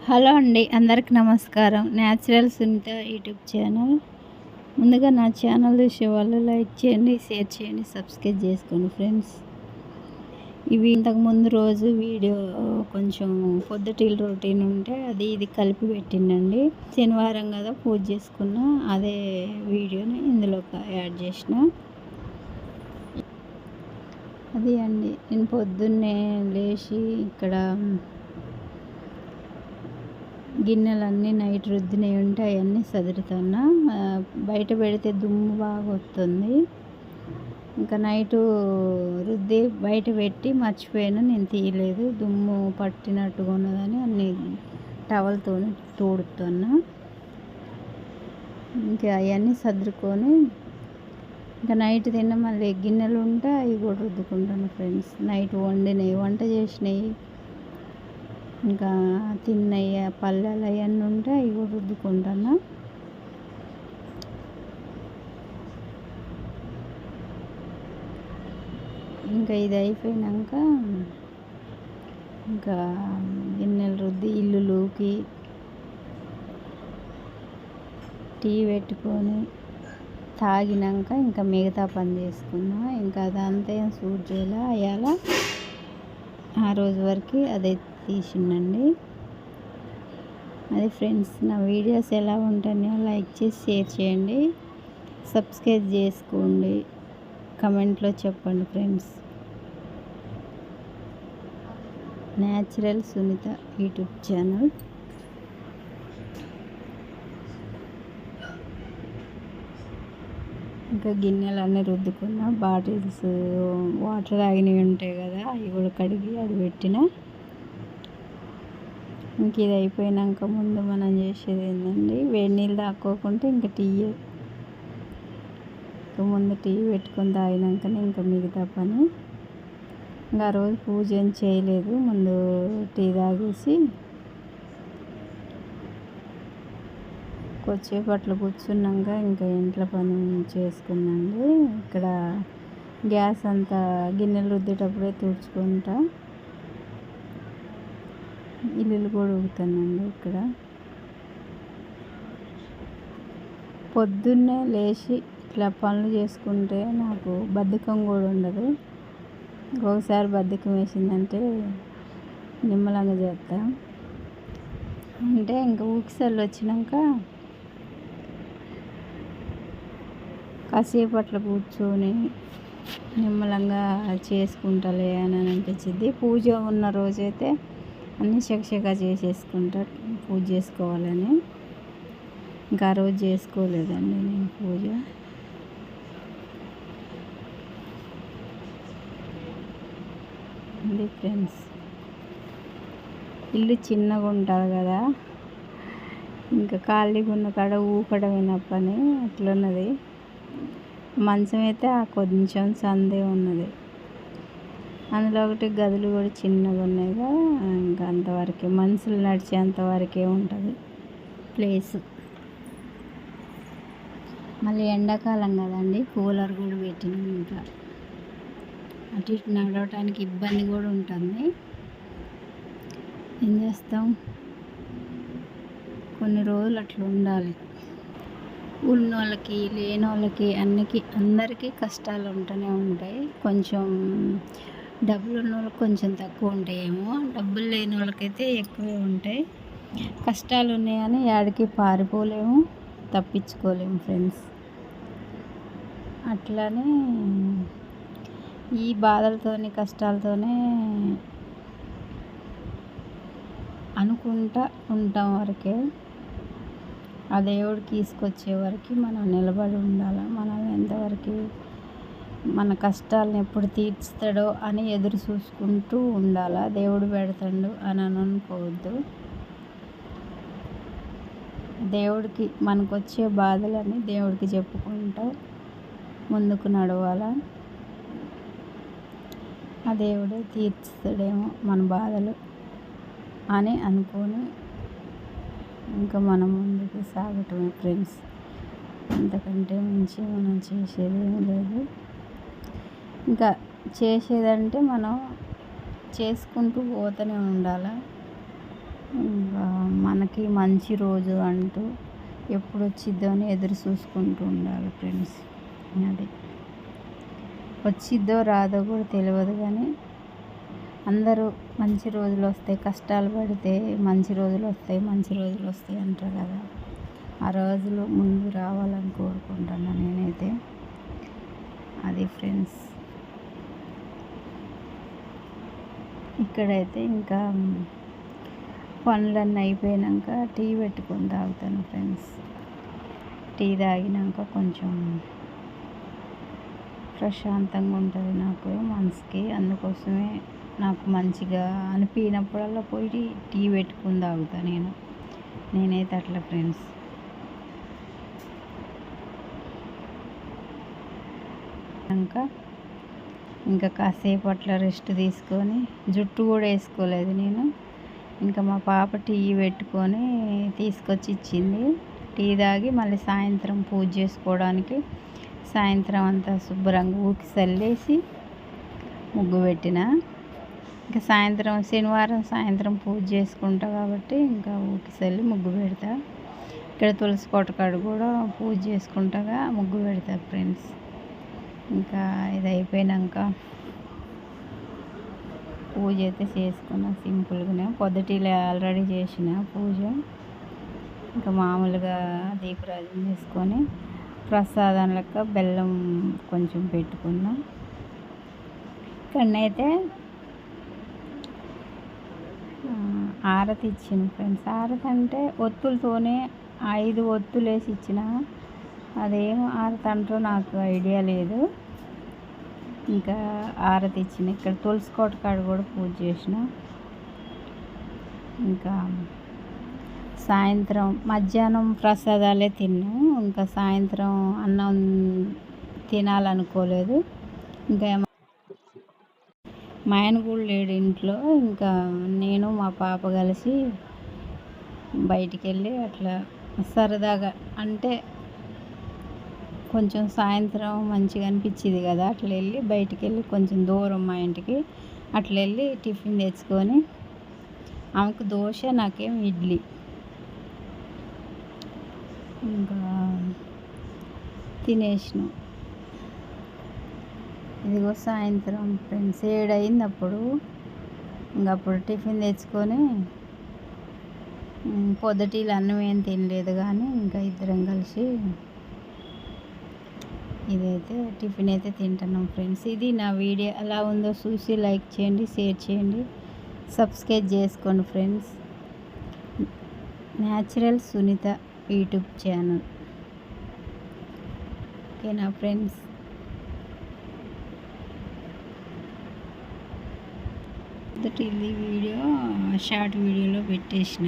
Hello అండి, అందరికి నమస్కారం. Natural Sunitha YouTube channel. ముందుగా నా ఛానల్ చూసే వాళ్ళు లైక్ చేయండి, షేర్ చేయండి, సబ్స్క్రైబ్ చేసుకోండి ఫ్రెండ్స్. ఇవి ఇంతకుముందు రోజు వీడియో కొంచెం పొద్దుటిల్ రొటీన్ ఉంటే అది ఇది కలిపి పెట్టిండండి. శనివారం కదా పూజ చేసుకున్న అదే వీడియోని ఇందులో యాడ్ చేసిన. అది అండి, నేను పొద్దున్నే లేచి ఇక్కడ గిన్నెలన్నీ నైట్ రుద్దినవి ఉంటే అవన్నీ సదురుతున్నా. బయట పెడితే దుమ్ము బాగా వస్తుంది. ఇంకా నైటు రుద్ది బయట పెట్టి మర్చిపోయాను, నేను తీయలేదు. దుమ్ము పట్టినట్టుగా ఉన్నదని అన్ని టవల్తో తోడుతున్నా. ఇంకా అవన్నీ సర్దుకొని ఇంకా నైట్ తిన్న మళ్ళీ గిన్నెలు ఉంటే అవి కూడా రుద్దుకుంటాను ఫ్రెండ్స్. నైట్ వండినవి, వంట చేసినవి, ఇంకా తిన్నయ్య పల్లెలు అవన్నీ ఉంటే అవి కూడా రుద్దుకుంటాను. ఇంకా ఇది అయిపోయినాక ఇంకా గిన్నెలు రుద్ది ఇల్లులోకి టీ పెట్టుకొని తాగినాక ఇంకా మిగతా పని చేసుకున్నా. ఇంకా అదంతా ఏం సూట్ చేయాలి అయ్యాల ఆ రోజు వరకు అదే తీసిండండి. అది ఫ్రెండ్స్, నా వీడియోస్ ఎలా ఉంటాయో లైక్ చేసి షేర్ చేయండి, సబ్స్క్రైబ్ చేసుకోండి, కమెంట్లో చెప్పండి friends. Natural Sunitha YouTube channel. ఇంకా గిన్నెలన్నీ రుద్దుకున్న, బాటిల్స్ వాటర్ తాగినవి ఉంటాయి కదా అవి కూడా కడిగి అది పెట్టిన. ఇంక ఇది అయిపోయినాక ముందు మనం చేసేది ఏంటండి, వేడి నీళ్ళు తాక్కోకుంటే ఇంకా టీ. ఇంకా ముందు టీ పెట్టుకొని తాగినాకనే ఇంకా మిగతా పని. ఇంకా ఆ రోజు పూజ ఏం చేయలేదు, ముందు టీ తాగేసి కొద్దిసేపట్లో కూర్చున్నాక ఇంకా ఇంట్లో పని చేసుకున్నాండి. ఇక్కడ గ్యాస్ అంతా గిన్నెలు రుద్దేటప్పుడే తుడుచుకుంటా, ఇల్లులు కూడా ఊగుతానండి. ఇక్కడ పొద్దున్నే లేచి ఇట్లా పనులు చేసుకుంటే నాకు బద్ధకం కూడా ఉండదు. ఒకసారి బద్ధకం వేసిందంటే నిమ్మలంగా చేస్తా. అంటే ఇంకా ఊకిసలు వచ్చినాక కాసేపట్లో కూర్చొని నిమ్మలంగా చేసుకుంటాలే అని అనిపించింది. పూజ ఉన్న రోజైతే అన్నీ చకచకా చేసేసుకుంటా పూజ చేసుకోవాలని. ఇంకా ఆ రోజు చేసుకోలేదండి నేను పూజ. అది ఫ్రెండ్స్, ఇల్లు చిన్నగా ఉంటుంది కదా, ఇంకా ఖాళీగా ఉన్న కాడ ఊకడమైన పని అట్లున్నది. మంచం అయితే ఆ కొంచెం సందే ఉన్నది, అందులో ఒకటి గదులు కూడా చిన్నగా ఉన్నాయి కదా, ఇంకా అంతవరకే మనుషులు నడిచేంతవరకే ఉంటుంది ప్లేస్. మళ్ళీ ఎండాకాలం కదండి, కూలర్ కూడా పెట్టినాం. ఇంకా అటు ఇటు నడవటానికి ఇబ్బంది కూడా ఉంటుంది. ఏం చేస్తాం, కొన్ని రోజులు అట్లా ఉండాలి. ఉన్నోళ్ళకి లేని వాళ్ళకి అందరికీ కష్టాలు ఉంటూనే ఉంటాయి. కొంచెం డబ్బులు ఉన్న వాళ్ళకి కొంచెం తక్కువ ఉంటాయేమో, డబ్బులు లేని వాళ్ళకైతే ఎక్కువే ఉంటాయి. కష్టాలు ఉన్నాయని యాడికి పారిపోలేము, తప్పించుకోలేము ఫ్రెండ్స్. అట్లానే ఈ బాధలతోని కష్టాలతోనే అనుకుంటా ఉంటాం వరకే. ఆ దేవుడు తీసుకొచ్చే వరకు మనం నిలబడి ఉండాలి. మనల్ని ఎంతవరకు మన కష్టాలను ఎప్పుడు తీర్చుతాడో అని ఎదురు చూసుకుంటూ ఉండాలా. దేవుడు పెడతాడు అని అనుకోవద్దు. దేవుడికి మనకు వచ్చే బాధలని దేవుడికి చెప్పుకుంటూ ముందుకు నడవాలా. ఆ దేవుడే తీర్చుతాడేమో మన బాధలు అని అనుకొని ఇంకా మనం ముందుకు సాగటమే ఫ్రెండ్స్. అంతకంటే మించి మనం చేసేది ఏం లేదు. ఇంకా చేసేదంటే మనం చేసుకుంటూ పోతూనే ఉండాలి. ఇంకా మనకి మంచి రోజు అంటూ ఎప్పుడు వచ్చిద్దో అని ఎదురు చూసుకుంటూ ఉండాలి ఫ్రెండ్స్. అది వచ్చిద్దో రాదో కూడా తెలియదు, కానీ అందరూ మంచి రోజులు వస్తాయి, కష్టాలు పడితే మంచి రోజులు వస్తాయి, మంచి రోజులు వస్తాయి అంటారు కదా. ఆ రోజులు ముందు రావాలని కోరుకుంటున్నాను నేనైతే. అది ఫ్రెండ్స్. ఇక్కడైతే ఇంకా పనులన్నీ అయిపోయాక టీ పెట్టుకొని తాగుతాను ఫ్రెండ్స్. టీ తాగినాక కొంచెం ప్రశాంతంగా ఉంటుంది నాకు మనసుకి. అందుకోసమే నాకు మంచిగా అనిపించినప్పుడల్లా పోయి టీ పెట్టుకొని తాగుతాను నేనైతే అట్లా ఫ్రెండ్స్. ఇంకా కాసేపు అట్లా రెస్ట్ తీసుకొని, జుట్టు కూడా వేసుకోలేదు నేను. ఇంకా మా పాప టీ పెట్టుకొని తీసుకొచ్చి ఇచ్చింది. టీ తాగి మళ్ళీ సాయంత్రం పూజ చేసుకోవడానికి సాయంత్రం అంతా శుభ్రంగా ఊకి చల్లేసి ముగ్గు పెట్టిన. ఇంకా సాయంత్రం శనివారం సాయంత్రం పూజ చేసుకుంటా కాబట్టి ఇంకా ఊకి చల్లి ముగ్గు పెడతా. ఇక్కడ తులసి కోటకాడు కూడా పూజ చేసుకుంటాగా ముగ్గు పెడతా ఫ్రెండ్స్. ఇంకా ఇది అయిపోయాక పూజ అయితే చేసుకున్నా సింపుల్గానే. పొద్దుటిలో ఆల్రెడీ చేసిన పూజ. ఇంకా మామూలుగా దీపరాజం చేసుకొని ప్రసాదం లెక్క బెల్లం కొంచెం పెట్టుకున్నా. ఇక్కడనైతే ఆరతి ఇచ్చిన ఫ్రెండ్స్. ఆరతి అంటే ఒత్తులతోనే 5 ఒత్తులు వేసి ఇచ్చిన. అదేం ఆరతి అంటారో నాకు ఐడియా లేదు. ఇంకా ఆరతి ఇచ్చిన. ఇక్కడ తులసి కోట కాడ కూడా పూజ చేసిన. ఇంకా సాయంత్రం మధ్యాహ్నం ప్రసాదాలే తిన్నాం. ఇంకా సాయంత్రం అన్నం తినాలనుకోలేదు. ఇంకా మా ఆయన కూడా లేడు ఇంట్లో. ఇంకా నేను మా పాప కలిసి బయటికి వెళ్ళి అట్లా సరదాగా, అంటే కొంచెం సాయంత్రం మంచిగా అనిపించింది కదా, అట్లా వెళ్ళి బయటికి వెళ్ళి కొంచెం దూరం మా ఇంటికి అట్లా వెళ్ళి టిఫిన్ తెచ్చుకొని, ఆమెకు దోశ నాకేం ఇడ్లీ. ఇంకా తినేసినాం. ఇదిగో సాయంత్రం ఫ్రెండ్స్ 7 అయింది అప్పుడు. అప్పుడు టిఫిన్ తెచ్చుకొని పొద్దుటీలు అన్నం ఏం తినలేదు, కానీ ఇంకా ఇద్దరం కలిసి ఇదైతే టిఫిన్ అయితే తింటున్నాం ఫ్రెండ్స్. ఇది నా వీడియో ఎలా ఉందో చూసి లైక్ చేయండి, షేర్ చేయండి, సబ్స్క్రైబ్ చేసుకోండి friends. Natural Sunitha YouTube channel. ఓకేనా ఫ్రెండ్స్. మొదటి వీడియో షార్ట్ వీడియోలో పెట్టేసిన.